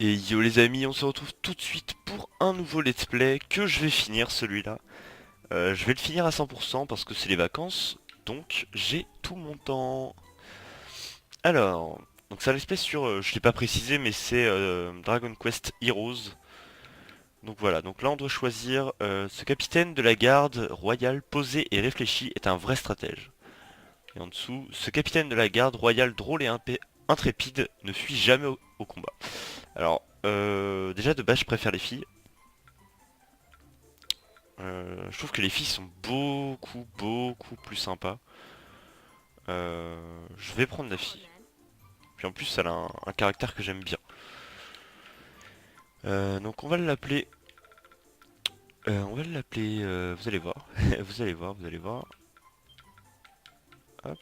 Et yo les amis, on se retrouve tout de suite pour un nouveau let's play que je vais finir celui-là. Je vais le finir à 100% parce que c'est les vacances, donc j'ai tout mon temps. Alors, donc c'est un let's play sur, je l'ai pas précisé, mais c'est Dragon Quest Heroes. Donc voilà, donc là on doit choisir ce capitaine de la garde royale posé et réfléchi est un vrai stratège. Et en dessous, ce capitaine de la garde royale drôle et intrépide ne fuit jamais au combat. Alors, déjà de base je préfère les filles. Je trouve que les filles sont beaucoup plus sympas. Je vais prendre la fille. Puis en plus elle a un caractère que j'aime bien. Donc on va l'appeler... vous allez voir. Vous allez voir. Hop.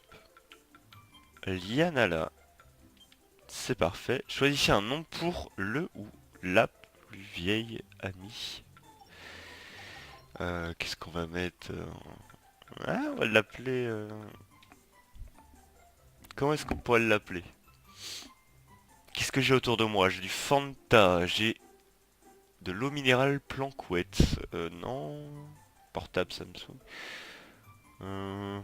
Lianala. C'est parfait. Choisissez un nom pour le ou la plus vieille amie. Qu'est-ce qu'on va mettre Ah, on va l'appeler... Comment est-ce qu'on pourrait l'appeler? Qu'est-ce que j'ai autour de moi? J'ai du Fanta, j'ai de l'eau minérale Planquette. Non. Portable Samsung. Euh,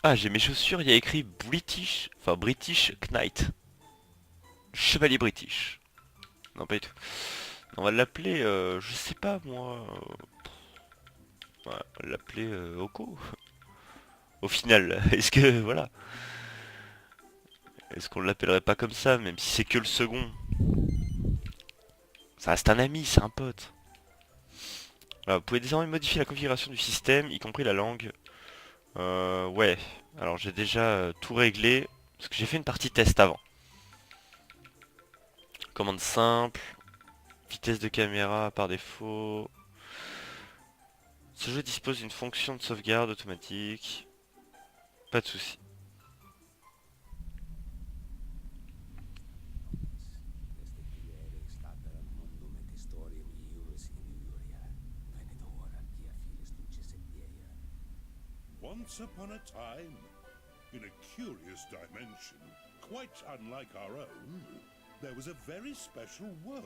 Ah, j'ai mes chaussures, il y a écrit British, enfin British Knight. Chevalier British. Non, pas du tout. On va l'appeler, je sais pas moi. On va l'appeler Oko. Au final, est-ce que, voilà. Est-ce qu'on l'appellerait pas comme ça, même si c'est que le second? Ça reste un ami, c'est un pote. Voilà, vous pouvez désormais modifier la configuration du système, y compris la langue. Ouais. Alors j'ai déjà tout réglé. Parce que j'ai fait une partie test avant. Commande simple. Vitesse de caméra par défaut. Ce jeu dispose d'une fonction de sauvegarde automatique. Pas de souci. Desde fiere statera mundum et historiam iuris in iuria, venidora quia filis duces et dieia. Once upon a time, in a curious dimension, quite unlike our own, there was a very special world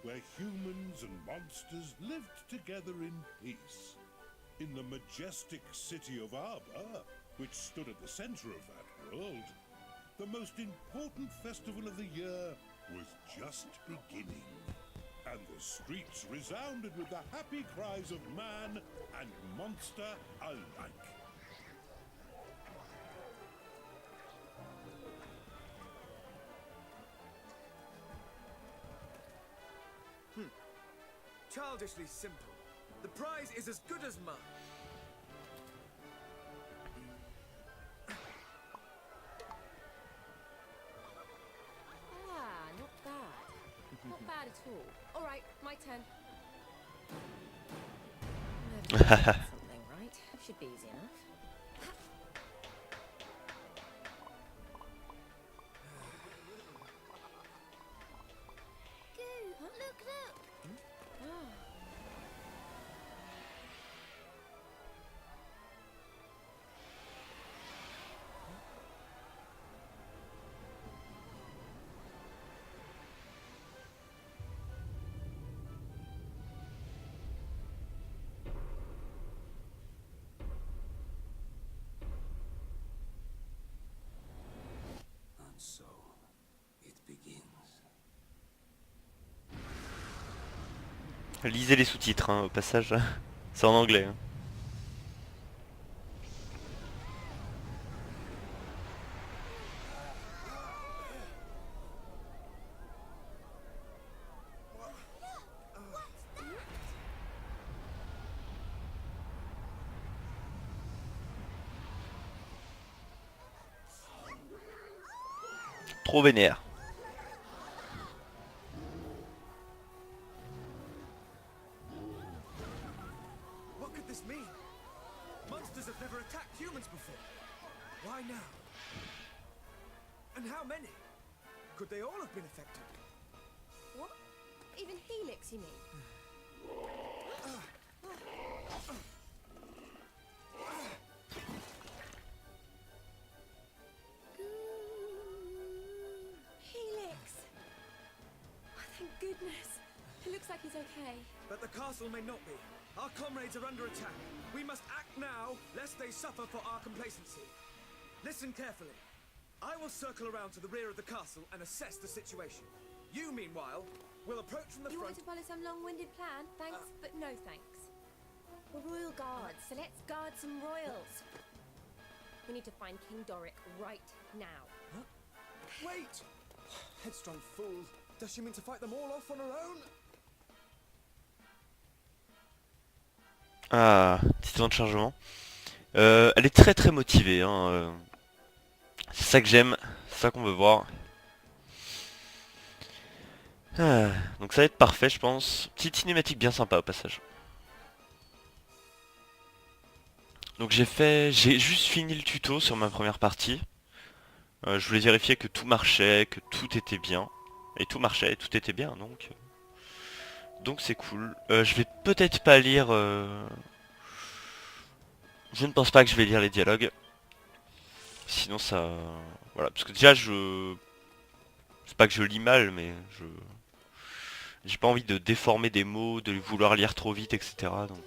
where humans and monsters lived together in peace. In the majestic city of Arbor, which stood at the center of that world, the most important festival of the year was just beginning. And the streets resounded with the happy cries of man and monster alike. Childishly simple. The prize is as good as mine. Ah, not bad. Not bad at all. All right, my turn. Never something, right? Should be easy enough. Goo, look! Ah. And so, it begins. Lisez les sous-titres, hein, au passage. C'est en anglais. Hein. Trop vénère. What could this mean? Monsters have never attacked humans before. Why now? And how many? Could they all have been affected? What? Even Helix, you mean? like he's okay. But the castle may not be. Our comrades are under attack. We must act now, lest they suffer for our complacency. Listen carefully. I will circle around to the rear of the castle and assess the situation. You, meanwhile, will approach from the You front. want to follow some long-winded plan? Thanks, but no thanks. We're royal guards, so let's guard some royals. We need to find King Doric right now. Wait! Headstrong fool. Does she mean to fight them all off on her own? Ah, petit temps de chargement. Elle est très très motivée, hein. C'est ça que j'aime, c'est ça qu'on veut voir. Ah, donc ça va être parfait, je pense. Petite cinématique bien sympa au passage. Donc j'ai juste fini le tuto sur ma première partie. Je voulais vérifier que tout marchait, que tout était bien. Et tout marchait, tout était bien, donc c'est cool. Je vais peut-être pas lire... Je ne pense pas que je vais lire les dialogues. Sinon ça... Voilà, parce que déjà c'est pas que je lis mal, mais j'ai pas envie de déformer des mots, de vouloir lire trop vite, etc. Donc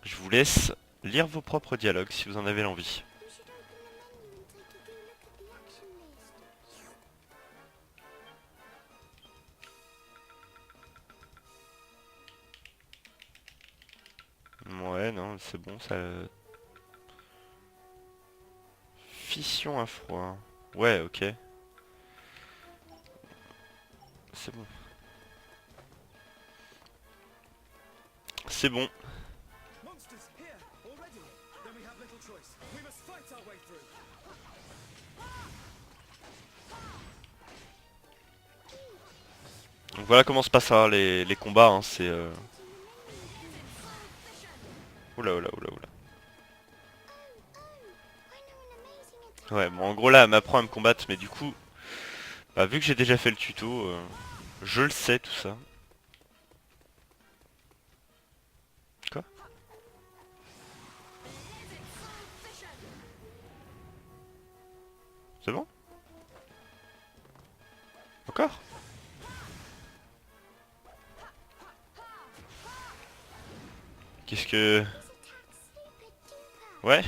je vous laisse lire vos propres dialogues si vous en avez l'envie. Ouais, non, c'est bon, ça... Fission à froid. Ouais, ok. C'est bon. C'est bon. Monsters here already. Then we have little choice. We must fight our way through. Donc voilà comment se passent les combats, hein, c'est... Oula, oula, oula, oula. Ouais, bon, en gros là, elle m'apprend à me combattre, mais du coup... Bah, vu que j'ai déjà fait le tuto, je le sais tout ça. Quoi? C'est bon? Encore? Qu'est-ce que... Ouais.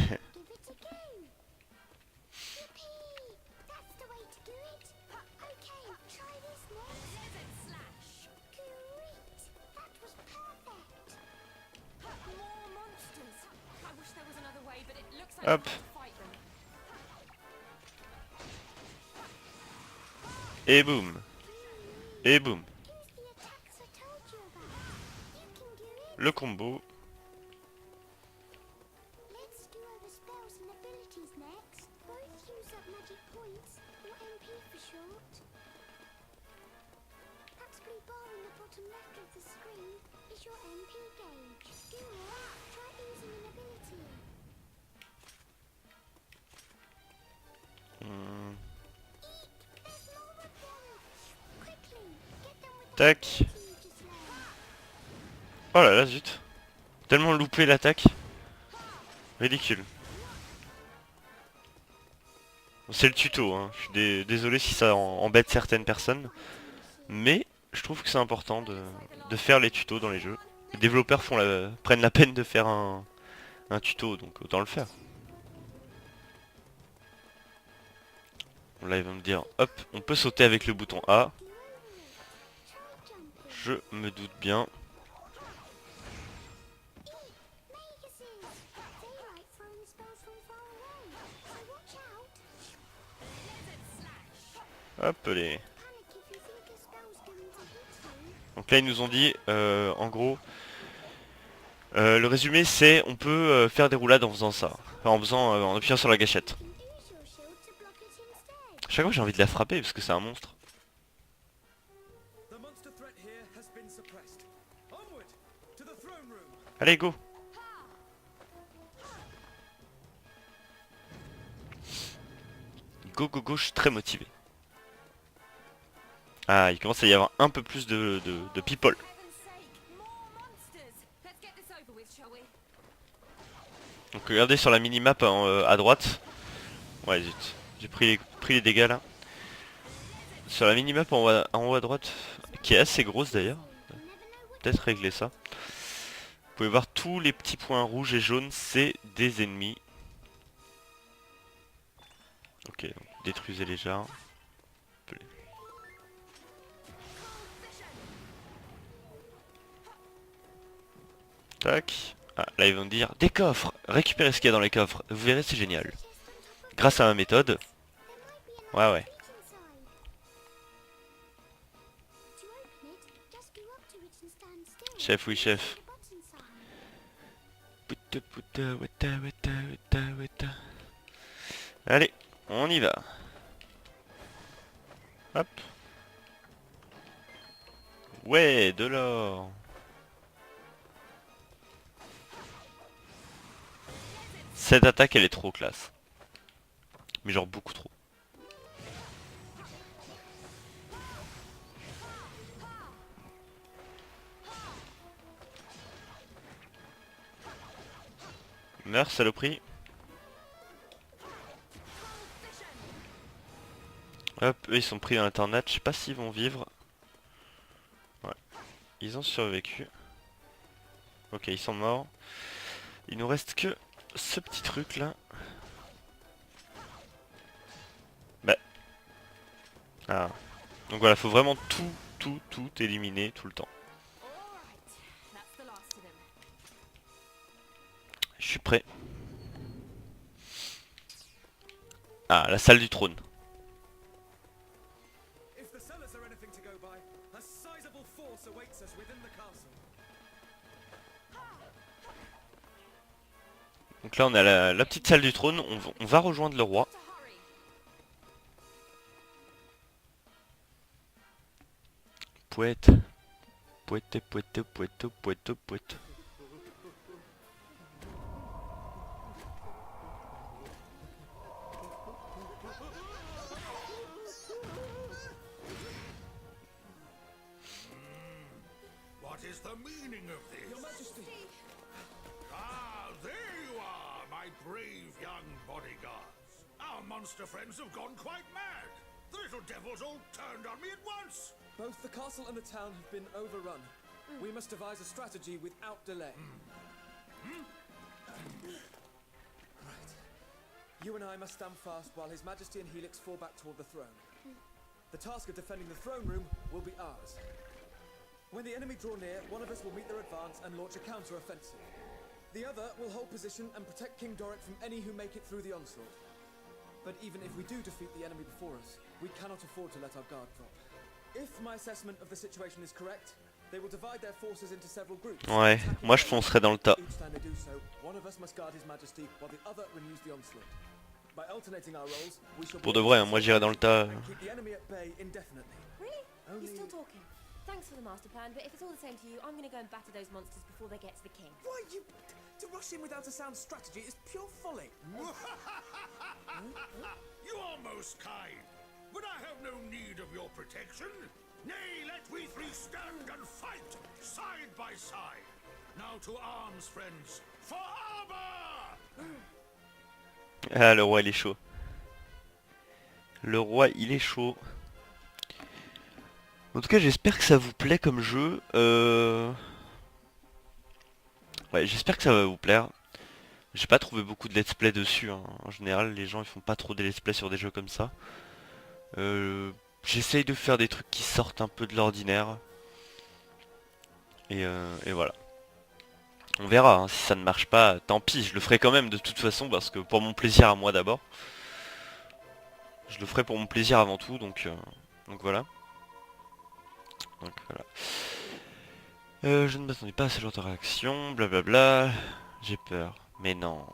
Hop. Et boum. Et boum. Le combo. Tac. Oh là là, zut. Tellement loupé l'attaque. Ridicule. C'est le tuto, hein. Je suis désolé si ça embête certaines personnes. Mais je trouve que c'est important de faire les tutos dans les jeux. Les développeurs prennent la peine de faire un tuto, donc autant le faire. Là, ils vont me dire, hop, on peut sauter avec le bouton A. Je me doute bien. Hop les. Donc là ils nous ont dit, en gros, le résumé c'est on peut faire des roulades en faisant ça, enfin, en appuyant sur la gâchette. Chaque fois j'ai envie de la frapper parce que c'est un monstre. Allez go. Go go go, je suis très motivé. Ah, il commence à y avoir un peu plus de people. Donc regardez sur la minimap à droite. Ouais zut, j'ai pris les dégâts là. Sur la minimap en haut à droite, qui est assez grosse d'ailleurs, peut-être régler ça. Vous pouvez voir tous les petits points rouges et jaunes, c'est des ennemis. Ok, donc détruisez-les déjà. Tac. Ah, là ils vont me dire des coffres, récupérez ce qu'il y a dans les coffres, vous verrez c'est génial. Grâce à ma méthode. Ouais ouais. Chef, oui chef. Allez, on y va. Hop. Ouais, de l'or. Cette attaque elle est trop classe. Mais genre beaucoup trop. Meurs saloperie. Hop, eux ils sont pris dans la tornade, je sais pas s'ils vont vivre. Ouais, ils ont survécu. Ok, ils sont morts. Il nous reste que ce petit truc là. Bah. Ah. Donc voilà, faut vraiment tout éliminer tout le temps. Je suis prêt. Ah, la salle du trône. If the cellars are anything to go by, a sizable force awaits us within the castle. Donc là on a la petite salle du trône, on va rejoindre le roi. Poète. Poète, poète, poète, poète, poète. What is the meaning of this? Your Majesty, Ah, there you are, my brave young bodyguards. Our monster friends have gone quite mad. The little devils all turned on me at once. both the castle and the town have been overrun. We must devise a strategy without delay. Right. You and I must stand fast while His Majesty and Helix fall back toward the throne. The task of defending the throne room will be ours. When the enemy draw near, one of us will meet their advance and launch a counter-offensive. The other will hold position and protect King Doric from any who make it through the onslaught. But even if we do defeat the enemy before us, we cannot afford to let our guard drop. If my assessment of the situation is correct, they will divide their forces into several groups. Ouais, moi je foncerai dans le tas. Each time they do so, one of us must guard His Majesty while the other renews the onslaught. By alternating our roles, we shall Pour de vrai, hein, moi j'irai dans le tas. and keep the enemy at bay indefinitely. Really? Only- You're still talking. Thanks for the master plan, but if it's all the same to you, I'm gonna go and batter those monsters before they get to the king. Why you to rush in without a sound strategy is pure folly. You are most kind, but I have no need of your protection. Nay, let we three stand and fight, side by side. Now to arms, friends, for armor! Ah, le roi il est chaud. Le roi il est chaud. En tout cas j'espère que ça vous plaît comme jeu. Ouais, j'espère que ça va vous plaire. J'ai pas trouvé beaucoup de let's play dessus, hein. En général les gens ils font pas trop de let's play sur des jeux comme ça. J'essaye de faire des trucs qui sortent un peu de l'ordinaire. Et voilà. On verra, hein, si ça ne marche pas, tant pis, je le ferai quand même de toute façon parce que pour mon plaisir à moi d'abord. Je le ferai pour mon plaisir avant tout, donc voilà. Donc voilà. Je ne m'attendais pas à ce genre de réaction, blablabla. J'ai peur, mais non.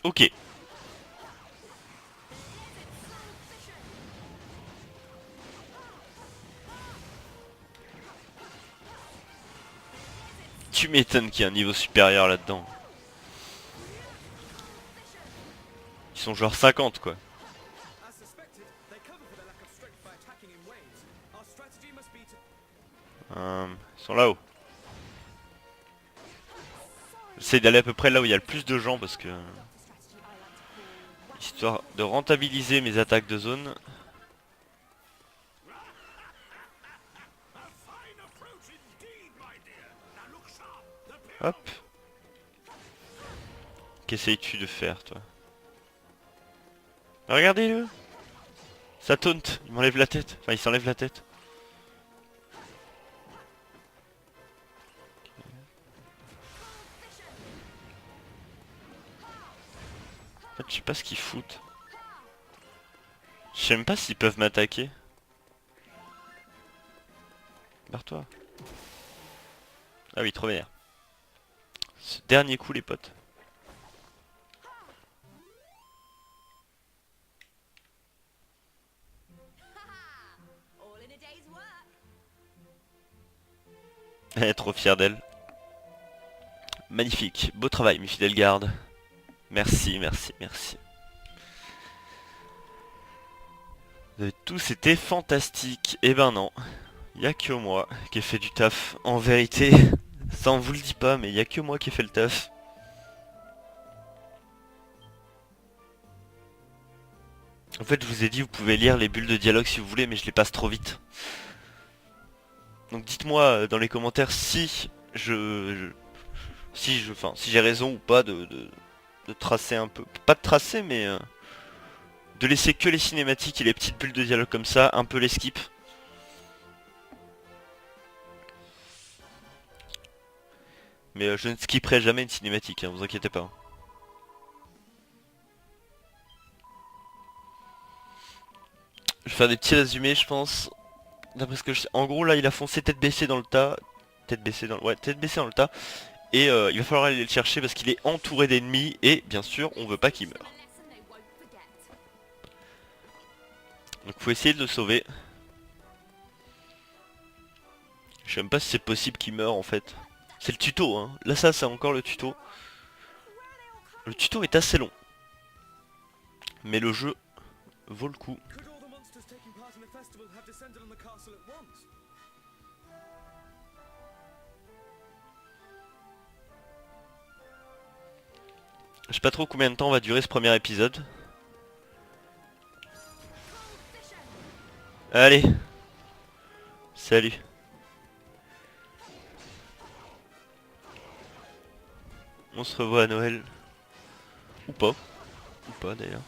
Ok. Tu m'étonnes qu'il y ait un niveau supérieur là-dedans. Ils sont genre 50 quoi. As suspected, they cover for their lack of strength by attacking in waves. Our strategy must be to Ils sont là-haut. J'essaie d'aller à peu près là où il y a le plus de gens parce que... Not the strategy I like to call Histoire de rentabiliser mes attaques de zone. Hop. Qu'essayes-tu de faire, toi? Regardez-le. Ça taunt, il m'enlève la tête. Enfin, il s'enlève la tête. En fait, je sais pas ce qu'ils foutent. Je sais même pas s'ils peuvent m'attaquer. Barre-toi. Ah oui, trop bien. Ce dernier coup, les potes. All in a day's work. Elle est trop fière d'elle. Magnifique. Beau travail, mes fidèles gardes. Merci, merci, merci. Vous avez tous été fantastiques. Eh ben non. Il y a que moi qui ai fait du taf. En vérité, ça on vous le dit pas, mais il y a que moi qui ai fait le taf. En fait, je vous ai dit, vous pouvez lire les bulles de dialogue si vous voulez, mais je les passe trop vite. Donc dites-moi dans les commentaires si si j'ai raison ou pas de tracer un peu, pas de tracer, mais de laisser que les cinématiques et les petites bulles de dialogue comme ça, un peu les skip. Mais je ne skipperai jamais une cinématique, hein, vous inquiétez pas. Je vais faire des petits résumés, je pense. D'après ce que je sais. En gros, là, il a foncé tête baissée dans le tas. Tête baissée dans le... Ouais, tête baissée dans le tas. Et il va falloir aller le chercher parce qu'il est entouré d'ennemis. Et bien sûr, on veut pas qu'il meure. A lesson they won't forget. Donc faut essayer de le sauver. Je sais même pas si c'est possible qu'il meure en fait. C'est le tuto, hein. Là, ça, c'est encore le tuto. Le tuto est assez long. Mais le jeu vaut le coup. Could all the monsters taking part in the festival have descended on the castle at once? Je sais pas trop combien de temps va durer ce premier épisode. Allez. Salut. On se revoit à Noël. Ou pas. Ou pas d'ailleurs.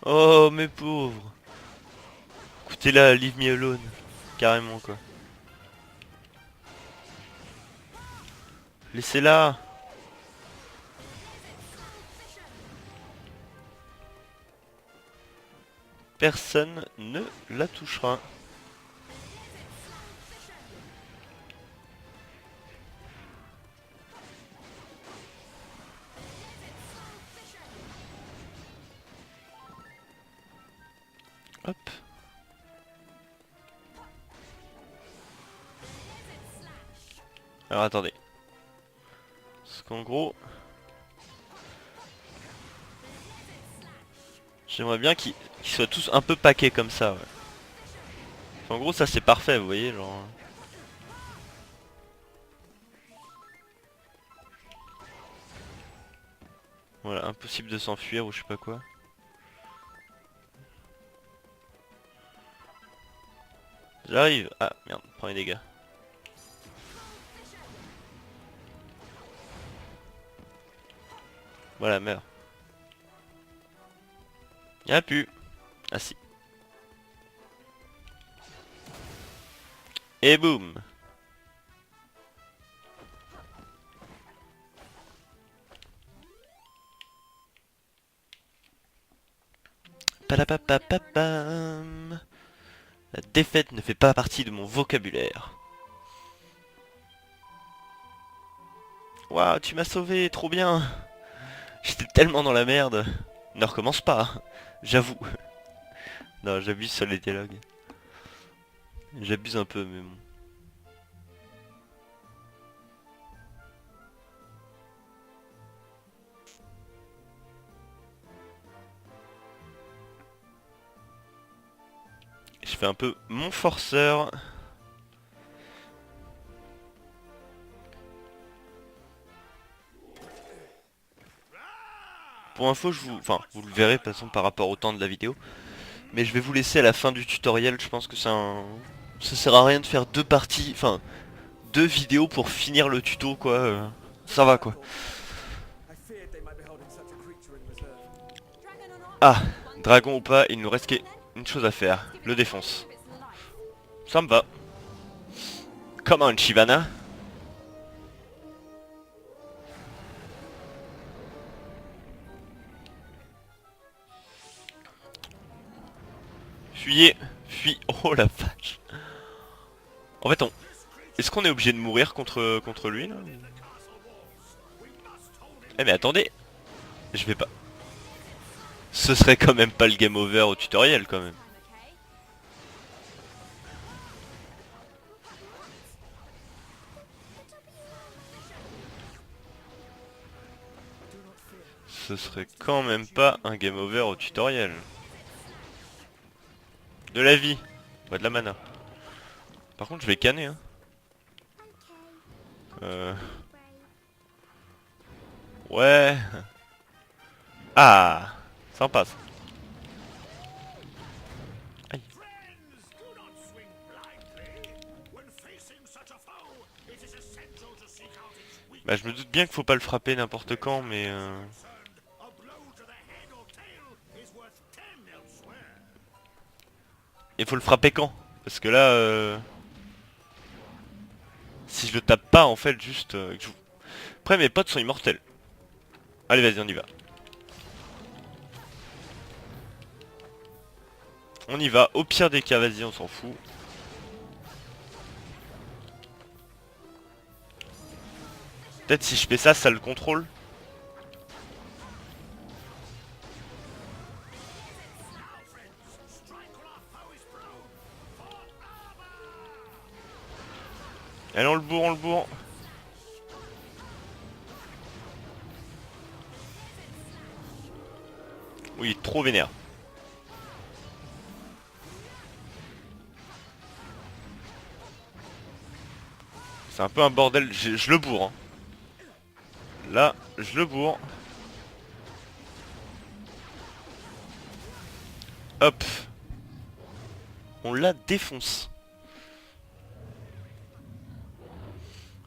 Oh mes pauvres. Écoutez-la, leave me alone. Carrément quoi. Laissez-la. Personne ne la touchera. Hop. Alors attendez. Parce qu'en gros... J'aimerais bien qu'ils soient tous un peu paquets comme ça, ouais. En gros ça c'est parfait, vous voyez, genre... Voilà, impossible de s'enfuir ou je sais pas quoi. J'arrive. Ah merde, prends les dégâts. Voilà, meurs. Y'a plus. Ah si. Et boum. Palapapapapam. La défaite ne fait pas partie de mon vocabulaire. Waouh, tu m'as sauvé, trop bien. J'étais tellement dans la merde. Ne recommence pas, j'avoue. Non, j'abuse sur les dialogues. J'abuse un peu, mais bon. Je fais un peu mon forceur. Pour info, enfin, vous le verrez de toute façon par rapport au temps de la vidéo. Mais je vais vous laisser à la fin du tutoriel, je pense que ça sert à rien de faire deux parties, enfin, deux vidéos pour finir le tuto quoi. Ça va quoi. I feared they might be holding such a creature in reserve. Dragon or not, Ah, one dragon ou thing pas, to il nous do, reste then. une chose à faire, Give it le a défonce. chance of its life. Ça me va. Come on, Chivana. Fuyez, fuis. Oh la vache. En fait, est-ce qu'on est obligé de mourir contre lui là? Eh mais attendez, je vais pas. Ce serait quand même pas le game over au tutoriel quand même. Okay. Ce serait quand même pas un game over au tutoriel. De la vie, pas de la mana. Par contre je vais canner hein. Euh... Ouais. Ah, sympa ça. Aïe. Bah je me doute bien qu'il faut pas le frapper n'importe quand mais il faut le frapper quand? Parce que là si je le tape pas en fait juste après mes potes sont immortels. Allez vas-y on y va. On y va, au pire des cas vas-y on s'en fout. Peut-être si je fais ça, ça le contrôle. Allez on le bourre, on le bourre. Oui, trop vénère. C'est un peu un bordel, je le bourre. Hein. Là, je le bourre. Hop. On la défonce.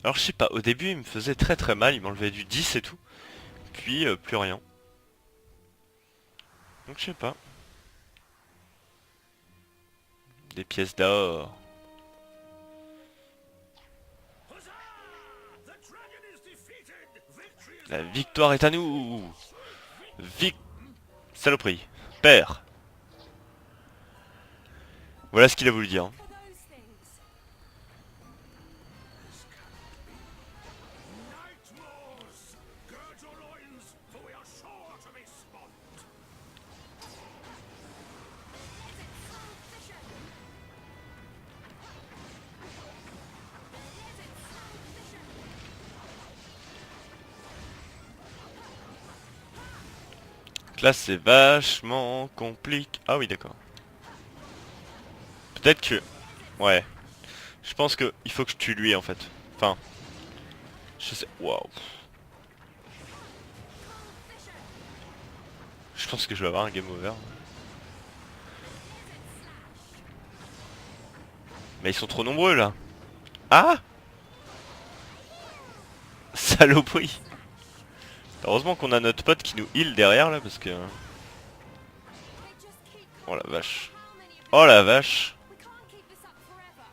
Alors je sais pas, au début il me faisait très mal, il m'enlevait du 10 et tout. Puis plus rien. Donc je sais pas. Des pièces d'or. La victoire est à nous. Saloperie. Père. Voilà ce qu'il a voulu dire. For those things. Donc là c'est vachement compliqué. Ah oui d'accord. Peut-être que... Ouais. Je pense que il faut que je tue lui en fait. Enfin... Je sais... Waouh. Je pense que je vais avoir un game over. Mais ils sont trop nombreux là. Ah! Saloperie. Heureusement qu'on a notre pote qui nous heal derrière là parce que... They just keep Oh la vache. how many of Oh la vache. we can't keep this up forever.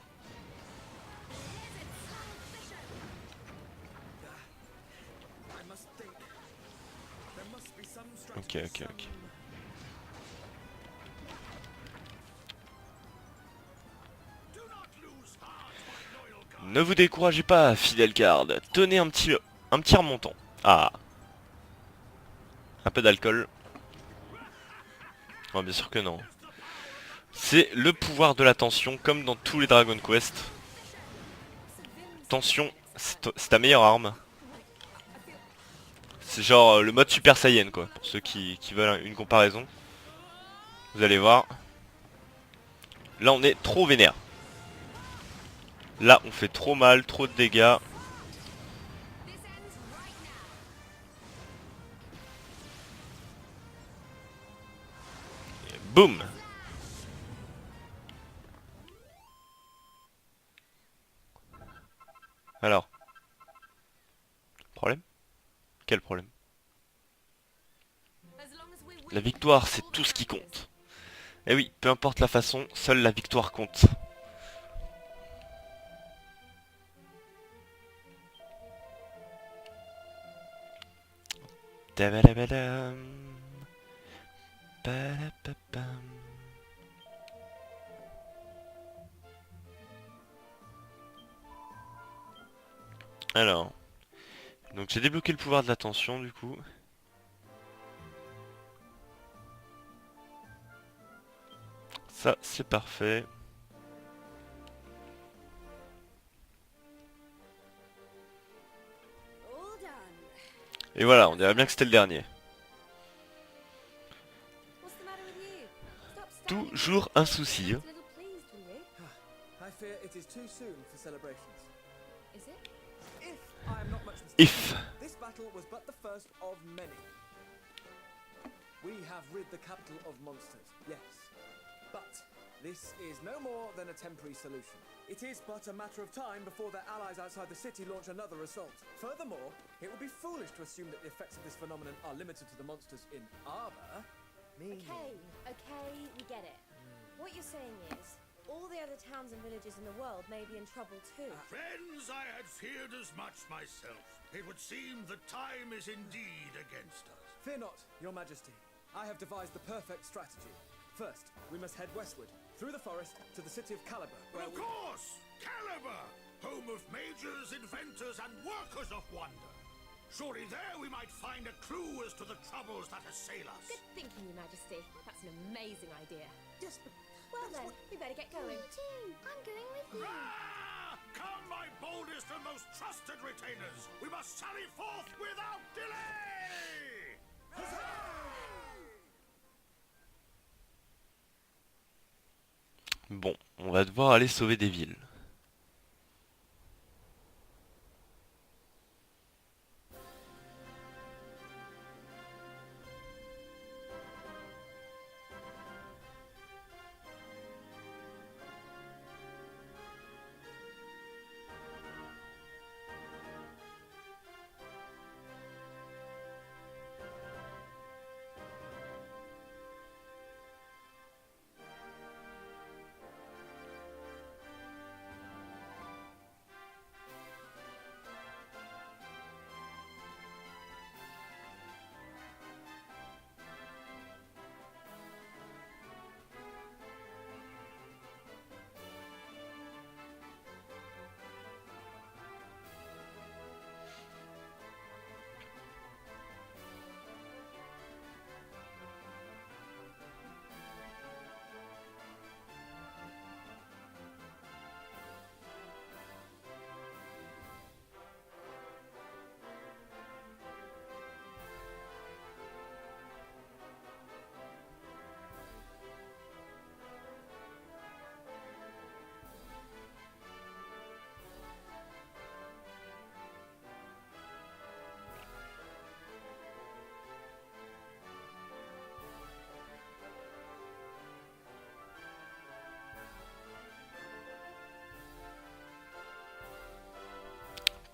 I must think. There must be some Ok, strategy. ok, ok. Ne vous découragez pas, fidèle garde. Tenez un petit remontant. Ah. Un peu d'alcool. Oh, bien sûr que non. C'est le pouvoir de la tension, comme dans tous les Dragon Quest. Tension, c'est ta meilleure arme. C'est genre le mode Super Saiyan quoi, pour ceux qui veulent une comparaison. Vous allez voir. Là on est trop vénère. Là on fait trop mal, trop de dégâts. This ends right now. Boum. Alors. Problème? Quel problème? As long as we win, La victoire, all c'est that tout ce qui matters. compte. Et oui, peu importe la façon, seule la victoire compte. Tabadabadam. Padapapam. Alors, donc j'ai débloqué le pouvoir de l'attention du coup. Ça, c'est parfait. All done. Et voilà, on dirait bien que c'était le dernier. What's the matter with you? Stop standing Toujours there. un souci. Look a little pleased, will you? I fear it is too soon for celebrations. Is it? If I am not much mistaken, If. this battle was but the first of many. We have rid the capital of monsters, yes. But this is no more than a temporary solution. It is but a matter of time before their allies outside the city launch another assault. Furthermore, it would be foolish to assume that the effects of this phenomenon are limited to the monsters in Arbor. Okay, okay, we get it. What you're saying is, all the other towns and villages in the world may be in trouble too. Friends, I had feared as much myself. It would seem that time is indeed against us. Fear not, your majesty. I have devised the perfect strategy. First, we must head westward, through the forest, to the city of Caliber, where Of course! Caliber! Home of mages, inventors, and workers of wonder. Surely there we might find a clue as to the troubles that assail us. Good thinking, Your Majesty. That's an amazing idea. Well then, we better get going. Me too. I'm going with you. Ah! Come, my boldest and most trusted retainers! We must sally forth without delay! Bon, on va devoir aller sauver des villes.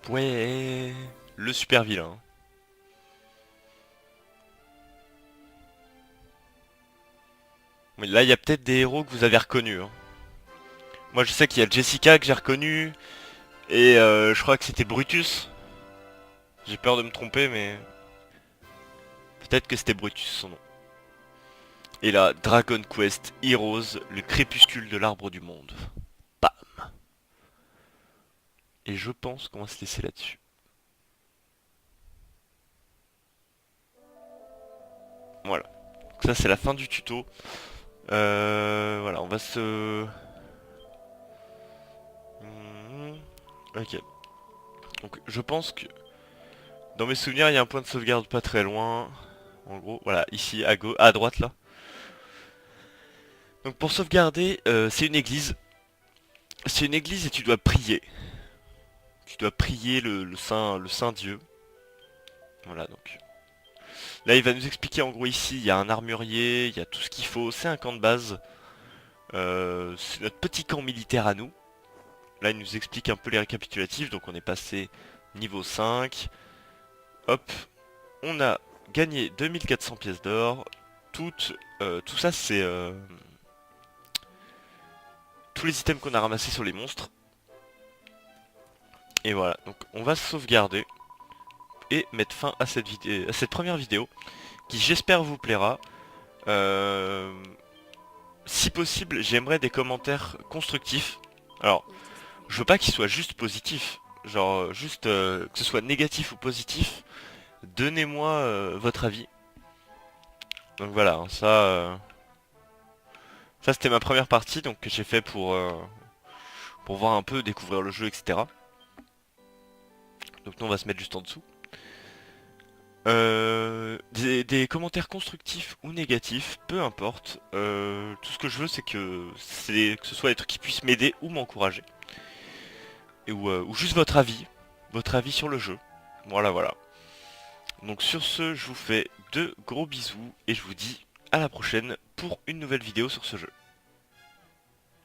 Ouais, le super vilain. Mais là, il y a peut-être des héros que vous avez reconnus. Hein. Moi, je sais qu'il y a Jessica que j'ai reconnu. Et je crois que c'était Brutus. J'ai peur de me tromper, mais... peut-être que c'était Brutus son nom. Et là, Dragon Quest Heroes, le crépuscule de l'arbre du monde. Bam. Et je pense qu'on va se laisser là-dessus. Voilà. Donc ça, c'est la fin du tuto. Voilà, on va se... Ok. Donc je pense que... dans mes souvenirs, il y a un point de sauvegarde pas très loin. En gros, voilà, ici, à gauche, à droite, là. Donc pour sauvegarder, c'est une église. C'est une église et tu dois prier. Tu dois prier le saint Dieu. Voilà, donc. Là il va nous expliquer en gros ici, il y a un armurier, il y a tout ce qu'il faut, c'est un camp de base. C'est notre petit camp militaire à nous. Là il nous explique un peu les récapitulatifs, donc on est passé niveau 5. Hop, on a gagné 2400 pièces d'or. Tout ça c'est tous les items qu'on a ramassés sur les monstres. Et voilà, donc on va sauvegarder et mettre fin à cette première vidéo qui j'espère vous plaira. Si possible, j'aimerais des commentaires constructifs. Alors, je veux pas qu'ils soient juste positifs, genre juste que ce soit négatif ou positif. Donnez-moi votre avis. Donc voilà, hein, ça c'était ma première partie, donc que j'ai fait pour voir un peu, découvrir le jeu, etc. Donc nous on va se mettre juste en dessous. Des commentaires constructifs ou négatifs, peu importe. Tout ce que je veux c'est que ce soit des trucs qui puissent m'aider ou m'encourager. Ou juste votre avis sur le jeu. Voilà voilà. Donc sur ce, je vous fais de gros bisous et je vous dis à la prochaine pour une nouvelle vidéo sur ce jeu.